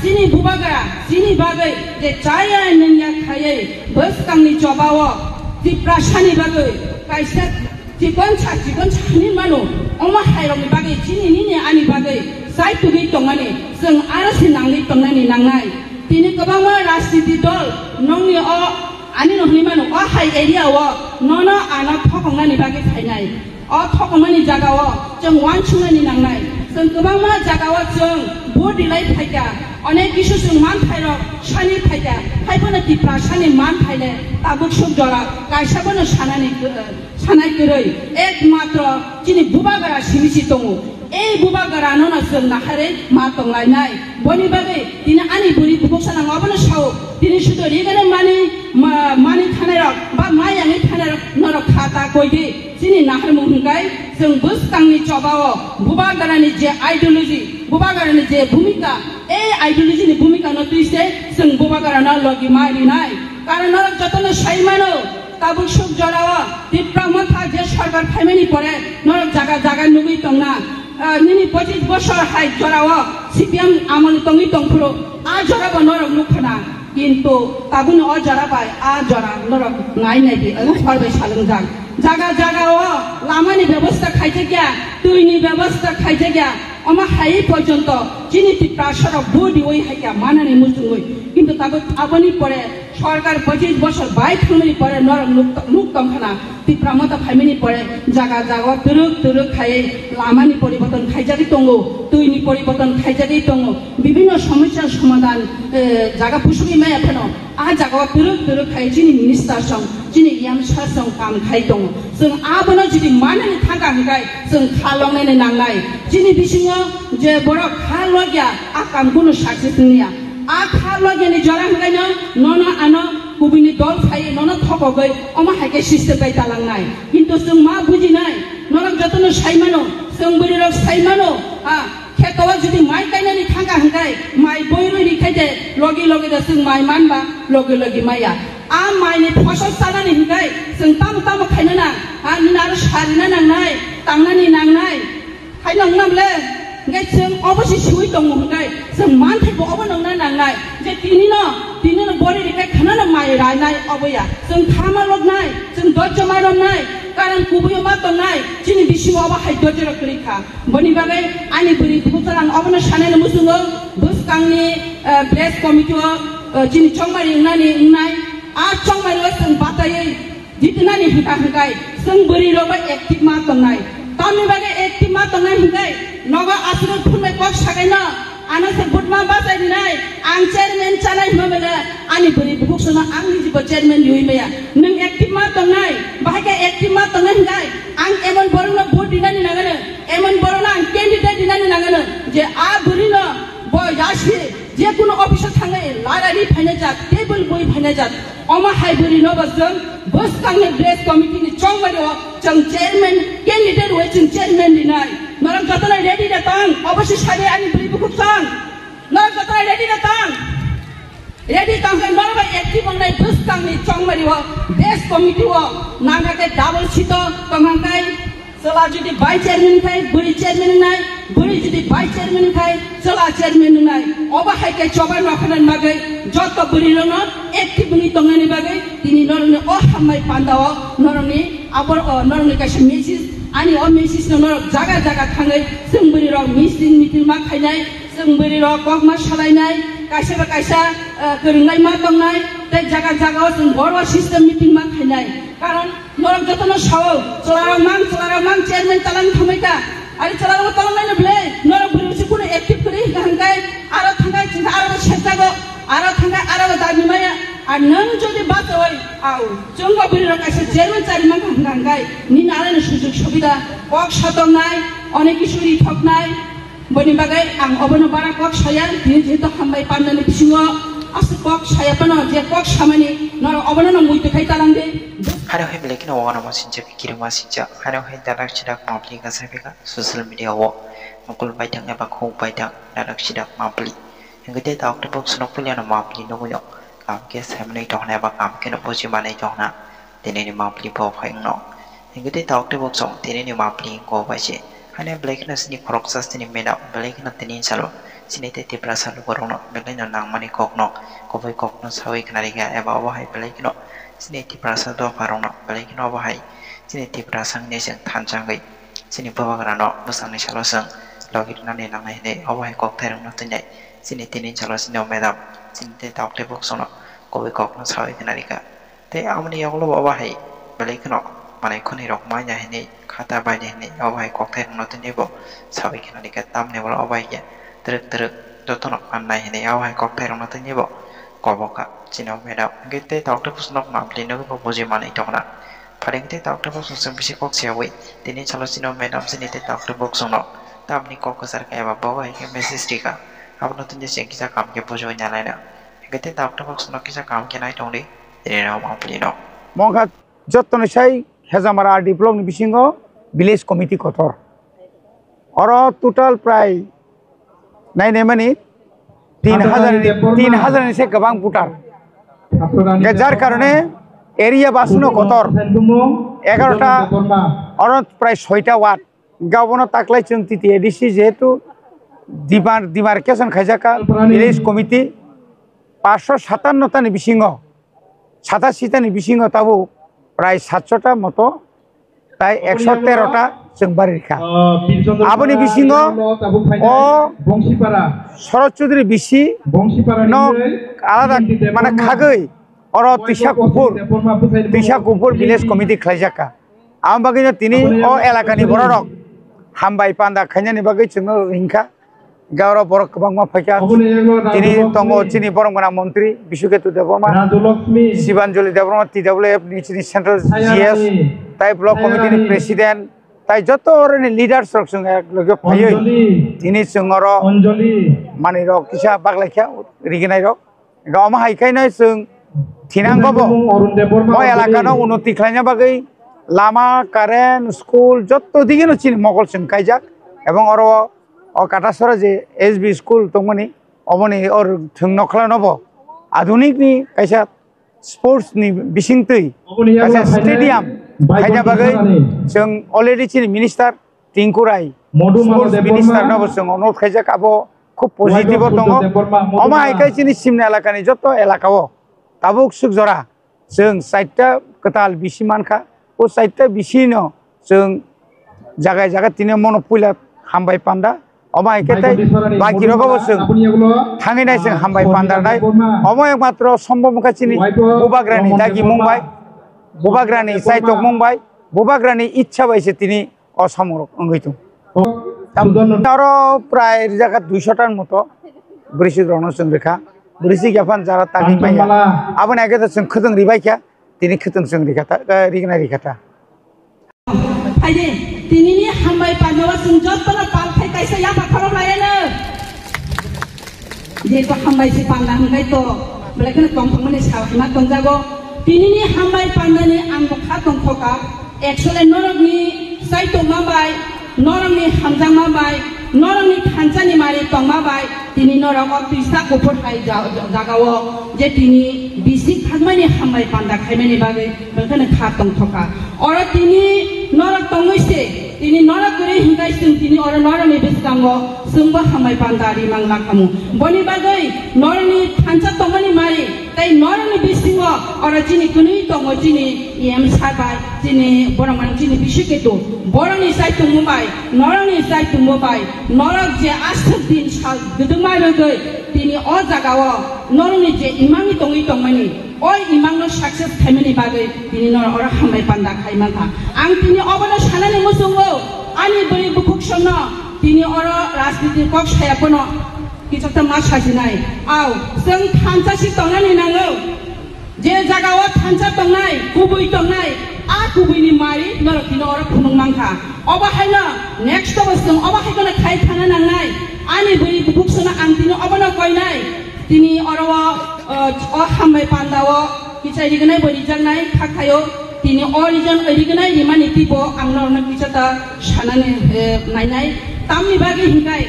sini bubagara sini bagai je caya nengya khaye bus kangni cobawo di prasani bagai kaisa jikon chani manu oma hairong bagai sini ni ani bagai sai tugi tongani seng arasi nangli tongani nangai tini kabangma rajniti dol nongni o ani nongni manu o hai area wo nono ana thokongani bagai khainai o thokongani jaga wo jeng wanchungani nangai seng kabangma jaga wo jeng bodilai phaika অনেক কিছু মান থাইরক সানি থাইকা হাইবনা টিপ্রা সানি মান থাইলে তাবুক সুখ জরা কাইসাবনা সানাই কरै একমাত্র যিনি বুবাগারা সিমিসি দङ এই বুবাগারা ননা जों নাহারে মা তংলাইনাই বনি বাগে তিনি আনি বুড়ি বুবসানা অবনা সাও তিনি শুধু রিগানে মানি থানারক বা মায়ানি থানারক নরক খাতা কইগে যিনি নাহার মুহংগাই जों বুসকাংনি চবাও বুবাগারানি যে আইডিওলজি বুবাগারানি যে ভূমিকা এই আইডিওলজিনি ভূমিকা নতুইছে जों বুবাগারানা লগি মারিনাই কারণ নরক যতন সাইমানো তাবুক সুখ জরাও টিপ্রা মাথা যে সরকার ফাইমানি পরে নরক জায়গা নুগি তংনা নিনি 25 বছর হাই জরাও সিপিএম আমল তংই তংফুরো আ জরাবো নরক মুখনা কিন্তু তাবুন অ জরাবাই আ জরা নরক নাই নাইদি ফরবে সালংজাং জায়গাও লামানি ব্যবস্থা খাইছে গিয়া তুইনি ব্যবস্থা খাইছে গিয়া অমা হাই পর্যন্ত যিনি টিপ্রা সরক বুডি ওই হাইয়া মানানি মুসুঙ্গই কিন্তু তাবো আবনি পরে সরকার 25 বছর বাই থামনি পরে নরক মুক্তংখানা টিপ্রা মাতা ফাইমিনি পরে জায়গা তুরুক খাই লামানি পরিবর্তন খাইজারি তঙ্গো তুইনি পরিবর্তন খাইজারি তঙ্গো বিভিন্ন সমস্যার সমাধান জায়গা পুশুগি মায়া ফেন আ জায়গা তুরুক খাই যিনি মিনিস্টার সং যিনি ইয়ামসার সং কাম খাই দङ जों आबोनो जुदि माननि थागा हगाय जों खालंनायनि नांनाय जिनि बिसिङो जे बर' खालगिया आकाम गुनु साक्सेसनिया आ खालगियानि जरा हगायनो ननो आनो गुबिनि दल फाय ननो थकगै अमा हायके सिस्टेम बाय दालांनाय किन्तु जों मा बुजिनाय नरक जतनो साइमानो जों बोरिरक साइमानो खेतवा जुदि माइ गायनानि थागा हगाय माइ बयरो रिखायदे लगे जों माइ मानबा लगे माइया आ माइनि फसल सानानि हगाय जों ताम खायनो ना आ निनार सारिना नांनाय तांनानि नांनाय खायनांनामले गे जों अबसि सुइ दङ हगाय जों मान थाइबो अबो नंना नांनाय जे तिनिनो बरि रिखाय खानानो माइ रायनाय अबया जों थामा लगनाय जों दज्ज मारनाय कारण कुबुयो मा दंनाय जिनि बिसिङो अबा हाय दज्ज रखरिखा बनि बागै आनि बुरि बुतरां अबनो सानायनो मुसुङो बुसकांनि प्रेस कमिटिओ जिनि चंमारि नाय आ चंमारिओ जों बातायै जितनानि हगाय जों बोरिलबा एक्टिभ मा दंनाय तामनि बागै एक्टिभ मा दंनाय हगाय नगा आसुर फुनबाय पक सागायना आनासे बुटमा बाजायनाय आं चेयारमेन चालाय माबेला आनि बोरि बुकसना आंनि जिबो चेयारमेन युइमाया नों एक्टिभ मा दंनाय बाहायके एक्टिभ मा दंनाय हगाय आं एमन बरनो भोट दिनानि नागानो एमन बरनो आं कैंडिडेट दिनानि नागानो जे आ बोरिनो बयासि जे कुनो अफिसाव थाङै लारारि फायनाय जात टेबल बय फायनाय जात अमा हाय बोरिनो बजों बसकांनि ब्रेस कमिटिनि चंमारिओ जों चेयारमेन कैंडिडेट वे जों चेयारमेन दिनाय नरक जतन रेडी दातां अवश्य सारे आनि बोरि बुकसां नरक जतन रेडी तांगै नरबा एक्टिभ बंनाय बसकांनि चंमारिओ ब्रेस कमिटिओ नागाके डाबल सिट तंगांगाय चला जुदि बाय चेयारमेन खाय बोरि चेयारमेन नाय बोरि जुदि बाय चेयारमेन खाय चला चेयारमेन नाय अबा हायके चबा नखनान बागै जत बोरिलनो एक्टिभ नि तंगानि बागै तिनि नरनि अ हामनाय पान्दाव नरनि आबर नरनि कासे मेसेज आनि अ मेसेज नरक जागा थाङै जों बोरिरक मिटिं मा खायनाय जों बोरिरक कक मा सालायनाय कायसा गोरोंनाय मा दंनाय ते जागा जों बर' सिस्टेम मिटिं मा खायनाय कारण नरक जतनो साव चलाराव मां चेयारमेन तालां थांबायका आरो चलाराव तालांनायनो ब्ले नरक बोरिसे कुनो एक्टिभ करि गांगाय आरो थांगाय आरो सेजागो आरो थांगाय आरो दाबिमाया আর নং যদি বাত হয় আও जोंगा बोरिरक कासे चेयारमेन चारिमा गांगाय नि नारायण सुजुग सुबिदा कक सातंनाय अनेक किशोरी ठकनाय बनि बागै आं अबनो बारा कक साया जेहेतु हामबाय पान्दानि बिसिङो आसे कक सायापनो जे कक सामानि नर अबनो न मुइते खाय तालांगे हारो हे ब्लेकिनो वाना मासिनजा बिकिरो मासिनजा हारो हे दाराक सिदा माब्लि गासाबिगा ससियेल मीडिया वो मकुल बायथां एबा खौ बायथां दाराक सिदा माब्लि हेंगते दाक्टर बक्स न फुलियानो माब्लि नगुयो काम के सामने टहना एबा काम के नपोजि माने टहना दिनैनि माब्लि बफायनो हेंगते दाक्टर बक्स दिनैनि माब्लि गबायसे हाने ब्लेकनेसनि खरक सास्तिनि मेना ब्लेकना तिनि सालो sini te tiprasa lukorong no belai no nang mani kok no kobai kok no sawi kenariga eba obahai belai kino sini tiprasa do parong no belai kino obahai sini tiprasa ne seng tanjang gai sini bawa no busang ni salo seng logi nani nang ne obahai kok terong no tunjai sini tinin salo sini omedam sini te tauk te bok sono kobai kok no sawi kenariga te amani yaglo obahai belai kino manai kuni rok manya hini kata bai hini obahai kok terong no tunjai bo sawi kenariga tam ne bola obahai ya teruk jotono anai hini awai kok terong no tunjai bo koboka sini omedam gete tauk te pusnok mapli no bo boji manai tokna paling te tauk te bok sung bisi kok siawi tinin salo sini omedam sini te tauk te bok sono tam ni kok kesar kaya bawa ke message dika apa no tunjai sing kisah kam ke bojo nyalai na gete tauk te bok sono kisah kam ke nai tong di ini no mapli no mongka jotono sai hezamara diplom ni bisingo village committee kotor oro total প্রায় নাই নেমানি 3000 ni se gabang putar যার কারণে area বাসনো কতর 11টা oro প্রায় 6টা word গাবনো তাকলাই চিন্তিত ADC যেহেতু demarcation খাইজাকা village committee 557টা ni bisingo 87টা ni bisingo তাবো প্রায় 700টা মতো তাই 113টা जोंबारि रेखा आबनि बिसिंग ओ बंशीपारा शरद चौधरी बिसि बंशीपारा न आलादा माने खागै और तिशा कुपुर विलेज कमिटी खाइजाका आम बागैनो तिनि ओ एलाकानि बररक हामबाय पान्दा खायनानि बागै जोङो हिंखा गावरा बर गोबां फायका तिनि तंग चिनि बरमगना मन्त्री बिशुकेतु देबरमा शिवानजलि देबरमा टीडब्ल्यूएफ नि सेंट्रल जीएस ताइ ब्लक कमिटिनि प्रेसिडेंट তাই যত অরনি লিডারস রক সঙ্গে লগে ফাইই তিনি সঙ্গর অঞ্জলি মানি রক কিসা বাগলাইখা রিগনাই রক গাওমা হাইখাই নাই সং থিনাঙ্গবো মই এলাকানো উন্নতি খাইনা বাগৈ লামা কারেন্ট স্কুল যত দিগেনো চিন মগল সং কাইজাক এবং অর অ কাটাসরা যে এসবি স্কুল তমনি অমনি অর থং নখলা নব আধুনিক নি কাইসা স্পোর্টস नि बिसिंतै कासा स्टेडियम खायना बागै जों अलरेडी चिनि मिनिस्टार टिंकु राय स्पोर्ट्स मिनिस्टार नबो जों अनुरोध खायजा काबो खूब पजिटिव दङ अमा हायखाय चिनि सिमना एलाकानि जत एलाकाओ ताबुक सुख जरा जों साइटटा कताल बिसि मानखा ओ साइटटा बिसिनो जों जागाय जागा तिने मनपुला हामबाय पान्दा अमा हायखाय बाकी रगबो जों थाङैनाय जों हामबाय पान्दानाय अमा एकमात्र सम्भबखा चिनि बुबाग्रानि दागि मुंबाय बुबाग्रानि साइटक मुंबाय बुबाग्रानि इच्छा बायसे तिनि असामर अंगैतु तारो प्राय जागा 200टार मतो ब्रिसि ग्रहण जों रेखा ब्रिसि गाफान जारा तागि माया आबन आगे जों खदों रिबायखा तिनि खदों जों रेखाता रिगना रेखाता आइदे तिनिनि हामबाय पानवा जों जतरा पालखाय कायसा या बाखरो लायनो जेतो हामबाय सि पान्दा हंगाय तो ब्लेकन तंथमनि सावना तंजागो तिनिनि हामबाय पान्दानि आंगो खा तंथका एक्चुअली नरगनि साइतो माबाय नरगनि हामजा माबाय नरगनि खानजानि मारि तंमाबाय तिनि नरग तिसा गुफुर हाय जागावो जे तिनि बिसि खागमानि हामबाय पान्दा खायमानि बागै बेखौनो खा तंथका और तिनि नरग तंगैसे तिनि नरग गरि हिंगाय जों तिनि और नरगनि बिसगांगो जोंबो हामबाय पान्दारि मांला खामु बनि बागै नरगनि खानजा तंमानि मारि ताई नरगनि बिसिङो और जिनि कुनै तंगो जिनि एम साबाय जिनि बरमान जिनि बिसुकेतु बरनि साइ तंमुबाय नरगनि साइ तंमुबाय नरग जे आस्थक दिन साल गदुमा रगै तिनि अ जागावो नरगनि जे इमांनि तंगै तंमानि ओइ इमांनो सक्सेस खायमानि बागै तिनि नर और हामबाय पान्दा खायमाखा आं तिनि अबनो सानानि मोसंगो आनि बोरि बुकुक सनो तिनि और राजनीति कक सायापनो किचता मा साजिनाय आव जों थानसासि तंनानि नांगौ जे जागाव थानसा तंनाय गुबै तंनाय आ गुबैनि मारि नरकिनो और खुनुं मांखा अबाहायनो नेक्स्ट अबसों अबाहायनो खाय थाना नांनाय आनि बोरि बुकुक सनो आं तिनि अबनो कयनाय तिनि और अ हामबाय पान्दाव किचाय रिगनाय बोरि जानाय खाखायो तिनि अरिजन रिगनाय रिमानि तिबो आंनो किचता सानानि नायनाय तामनि बागै हिंगाय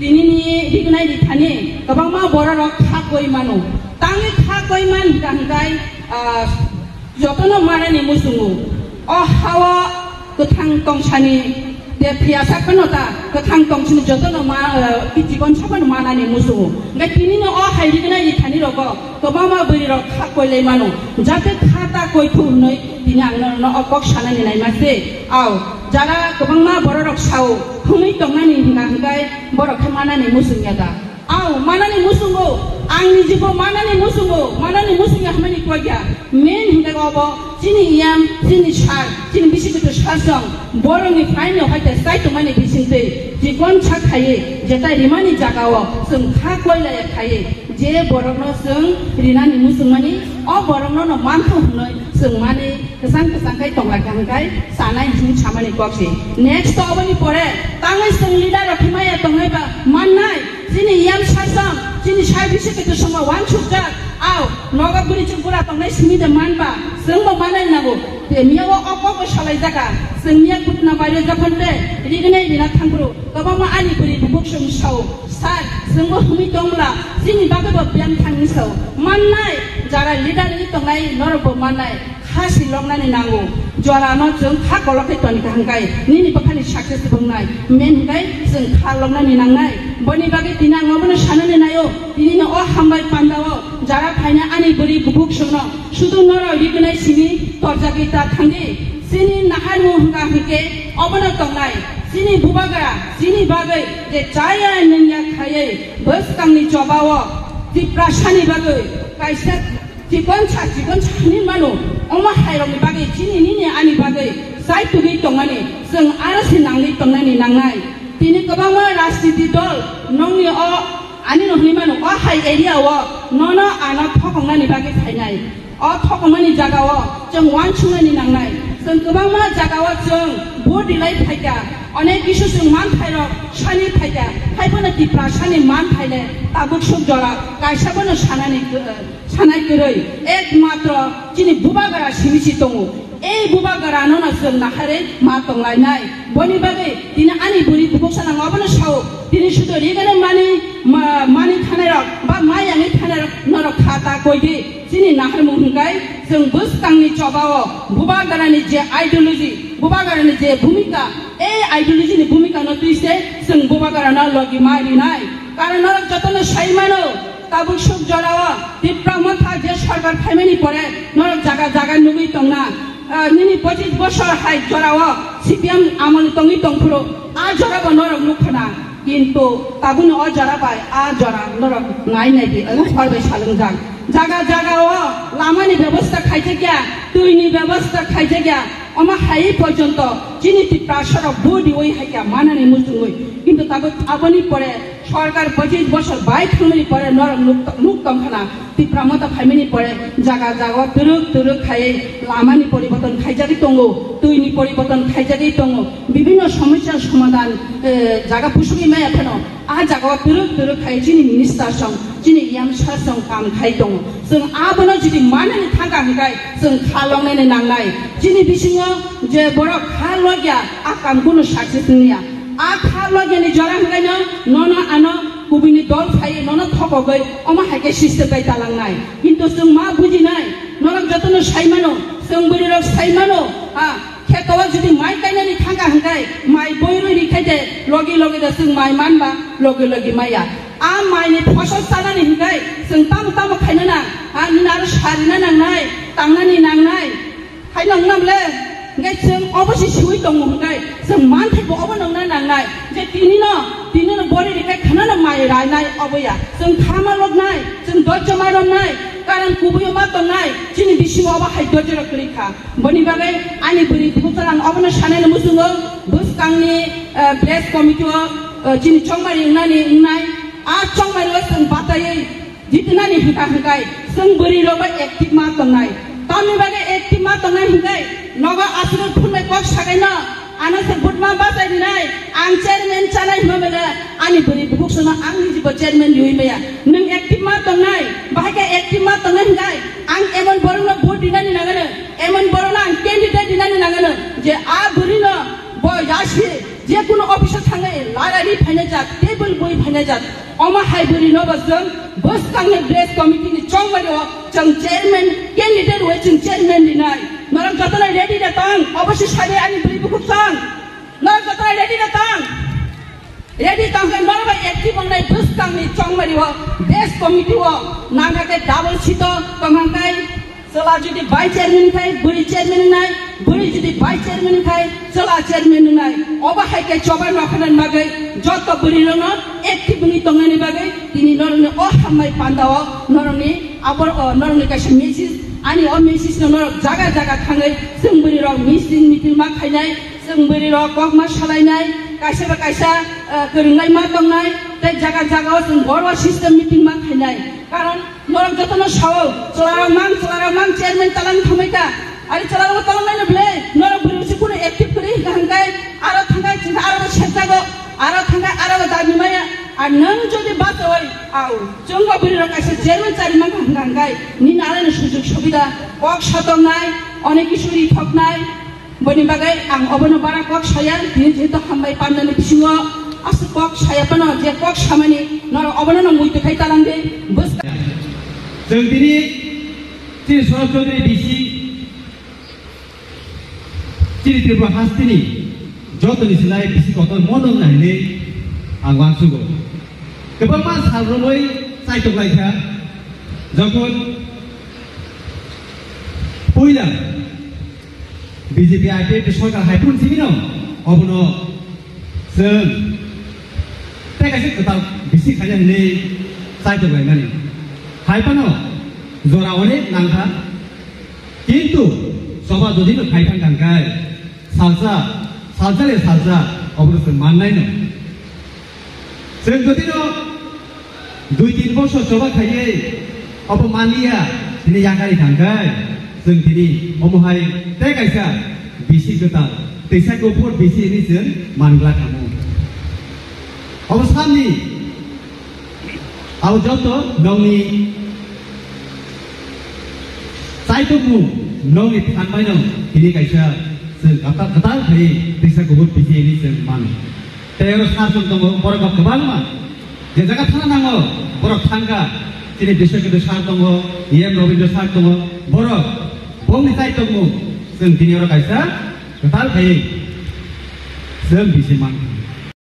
तिनिनि रिगनाय रिथानि गोबांमा बररक खागय मानु तांनि खागय मान हिंगाय जतनो मारानि मुसुङो अ हावा गोथां तंसानि जे फियासा पनोता कथां तंगसिन जतन मा जीवन छपन मानानि मुसु गे तिनिनो अ हाइरिगना इथानि रग कबामा बरि रग खा कोइले मानो जाते खाता कोइथु नै तिनि आंनो अकक सानानि नाय मासे आव जारा कबांमा बर रग साव हुमै तंनानि हिंगा हिंगाय बर खमानानि मुसुयादा आव मानानि मुसुगो आंनि जिबो मानानि मुसुगो हमनि कोया मेन हिंगा गबो जिनि याम जिनि सार जिनि बिसिगो सासं बरनि फाइनो हायते साइतो माने बिसिंते जीवन छाखाये जेता रिमानि जागाव जों खा कोइलाय खाये जे बरनो जों रिनानि मुसुमानि अ बरनो न मानथो हुनै जों माने कसांखाय तंला गांगाय सानाय हिं सामानि कक्सि नेक्स्ट अबनि परे तांगै जों लिडार रखिमाया तंगैबा माननाय जिनि याम सासं जिनि सार बिसिगो समा वान सुजा आव नगा बुरि चुपुरा तंनाय सिमिदे मानबा जोंबो मानाय नागो ते मियाव अकक सालाय जागा जोंनिया कुटना बारे जाफानते रिगनै रिना थांब्रु गोबां आनि बुरि बुबुकसं साव सार जोंबो हुमै दंला जिनि बागैबो बियान थांनि साव माननाय जारा लिडारनि तंनाय नरबो माननाय खासि लंनानै नांगौ जरानो जों खा गलखै तनि गांगाय निनि बखानि साक्सेस बुंनाय मेन गाय जों खा लंनानै नांनाय बनि बागै दिना ngबनो सानने नायो दिनिनो अ हामबाय पान्दाव जारा फायना आनि बुरि बुबुकसंनो सुदु नर रिगनै सिनि तरजागिता थांदि सिनि नाहारमु हंगा हिके अबनो तंनाय सिनि बुबागरा सिनि बागै जे चाया नन्या खायै बस कांनि जबाव दिप्रासानि बागै कायसा जीवन छानि मानो अमा हायरंनि बागै जिनि निनि आनि बागै जाय तुगै तंनानि जों आरसि नांनि तंनानि नांनाय दिनि गोबां राजनीति दल नंनि अ आनि नहनि मानो अ हाय एरियाव नन आना थकंनानि बागै फायनाय अ थकंनानि जागाव जों वान सुनानि नांनाय जों गोबां जागाव जों भोट दिलाय फायगा अनेक किसु जों मान थायरो सानि फायगा फायबोनो दिप्रा सानि मान थायले ताबुक सुक जरा कायसाबोनो सानाय गरै एकमात्र जिनि बुबागरा सिमिसि दङ এই बुबागरानो न जों नाहारे मा तंलायनाय बनि बागै दिनै आनि बुरि बुबुकसाना ngबनो साव दिनै सुदो रिगने मानि थानाय रक बा मायानि थानाय रक नर खाता कोइदि जिनि नाहार मुहंगाय जों बसकांनि चबाव बुबागरानि जे आइडियोलॉजी बुबागरानि जे भूमिका ए आइडियोलॉजीनि भूमिका न तुइसे जों बुबागराना लगी मारिनाय कारण नरक जतन साइमानो ताबुक सुक जराव दिप्रामथा जे सरकार फाइमानि परे नरक जागा नुगै तंना निनि 25 বছর হাই জরাव সিপিএম আমল तंगै तंफुरो आ जराव नरक नुखना किन्तु ताबुन अ जराबाय आ जरा नरक नाय दि फरबाय सालंजां जागाव लामानि व्यवस्था खाइजे गया तुइनि व्यवस्था खाइजे गया अमा हाई पर्यंत जिनि दिप्रासर बुदि ओइ हाइका मानानि मुसुङै किन्तु ताबो आबनि परे सरकार 25 বছর बाय थांनायनि परे नरक नुक तंखना दिप्रामता फाइमानि परे जागा तुरुक खायै लामानि परिवर्तन खाइजारि दङो तुइनि परिवर्तन खाइजारि दङो विभिन्न समस्या समाधान जागा पुसुङै माया फनो आ जागा तुरुक खायै जिनि मिनिस्टार सं जिनि याम सासं काम खाइ दङ जों आबनो जुदि मानानि थांगा हंगाय जों खालंनानै नांनाय जिनि बिसिङो जे बर खालग्या आ कामखौनो साक्सेस निया आ खालग्यानि जरा हंगायनो नन आनो गुबिनि दल फायो नन थकगै अमा हाइके सिस्टेम बाय दालांनाय किन्तु जों मा बुजिनाय नरक जतन साइमानो जों बोरिरक साइमानो आ खेतवा जुदि माइ गायनानि थांगा हंगाय माइ बयरो रिखायदे लगे दा जों माइ मानबा लगे माइया आ माइनि फसल सानानि हंगाय जों ताम खायना आ निनार सारिना नांनाय तांनानि नांनाय खायनांनामले ngay जों अबसि सुइ दङ हंगाय जों मानथायबो अब नंना नांनाय जे दिनिनो बरि रिखाय खाना माइ रायनाय अबया जों खामा लबनाय जों दज्ज मारनाय कारण कुबुयो मा तंनाय जिनि बिसिङो अब हाय दज्ज रखलिखा बनि बागै आनि बुरि बुतरां अबनो सानायनो मुसुङो बसकांनि प्लेस कमिटिओ जिनि चंमारि उंनाय आ चंमारिओ जों बातायै जितनानि हंगाय जों बोरि रबा एक्टिभ मा तंनाय तामि बागै एक्टिभ मा तंनाय हंगाय नगा आसुर फुननाय कक सागायना आना से बुटमा बाताय दिनाय आं चेयरमैन चालाय मबेला आनि बुरि बुबुकसना आंनि जिबो चेयरमैन युइमाया नों एक्टिभ मा तंनाय बाहायका एक्टिभ मा तंनाय हंगाय आं एमन बरनो भोट दिनानि नागानो एमन बरनो आं कैंडिडेट दिनानि नागानो जे आ बुरिनो बयासि जे कुनो अफिसार थांनाय लारारि फाइनाय जात टेबल बय फाइनाय जात अमा हाय बुरिनो बसजों बस कांनि ब्लेस कमिटिनि चंमारिओ जों चेयरमैन कैंडिडेट वे जों चेयरमैन दिनाय नरक जतन रेडी दा तां अवश्य सारे आनि बुरि बुकुसां nor jota ready na tang ready tang kan nor ba active onai bus tang ni chongmari ho desh committee ho nanga ke double sito tang kai sela jodi vice chairman kai buri chairman nai buri jodi vice chairman kai sela chairman nai oba hai ke choba nokhanan magai joto buri no active ni tongani bagai tini norone o hammai pandawa norone abor norone kaisa message ani o message no jaga jaga thangai जों buri rok meeting ma khainai जों buri rok kok ma salainai kaisa ba kaisa gorongnai ma tongnai tai jaga jaga जों borwa system meeting ma khainai karon norok jotono sawo cholarang mang chairman talang thamaika ari cholarang talang nai ble norok buri se kuno active kori hangai aro thangai chinta aro sejago aro thangai aro dami maya আর নং যদি বাত হয় আও জঙ্গ বরির কাছে chairman চারিমান হাঙ্গাই নি নারায়ণ সুযোগ সুবিধা cock শতক নাই অনেক কিছুরই ঠক নাই বনি বাগাই আং অবনো বারা কক সায়া তিনি যেহেতু হামবাই পান্নানি পিসিङ আস কক সায়া পান যে কক সামানি নর অবনো ন মুইতে খাই তালাঙ্গে বস जों दिनै श्री शरद चौधरी डिसि श्री त्रिपुरा हास्तिनि जतनि सिलाय डिसि कत मदन नायले आं वांसुगो गोबां मा सालरमै साइटलायखा যখন পয়লা বিজেপি আইপি সরকার হাইপুন সিমিন অবন जों তেকাছে কতাল বিসি খাজানি সাইটলাयनानै হাইপানো জরা অনেক নাংখা কিন্তু সভা যদি খাইফান গাंगाय সালজালে সালজা অবশ্য মাননাय ন जों যদি 2-3 বছর সভা খাইয়ে অপমানিয়া দিনে জাগারি গাंगाय जों দিনে অমহাই তেকাইছা বিসি গতা তেসা গোপর বিসি नि जों মানগ্লা থামো অবসাননি আও যত নংনি साइटमु नंनि थानबाय नं दिनै गायसा जों गता खायै दैसा गुबुन बिजि जों मान तेर सारजों दङ बरक गोबां मा जे जायगा थाना नांगौ बरक थांगा दिनै देशगोदो सार दङ एम रबीन्द्र सार दङ बरक बंनि साइटमु जों दिनै गायसा गता खायै जों बिजि मान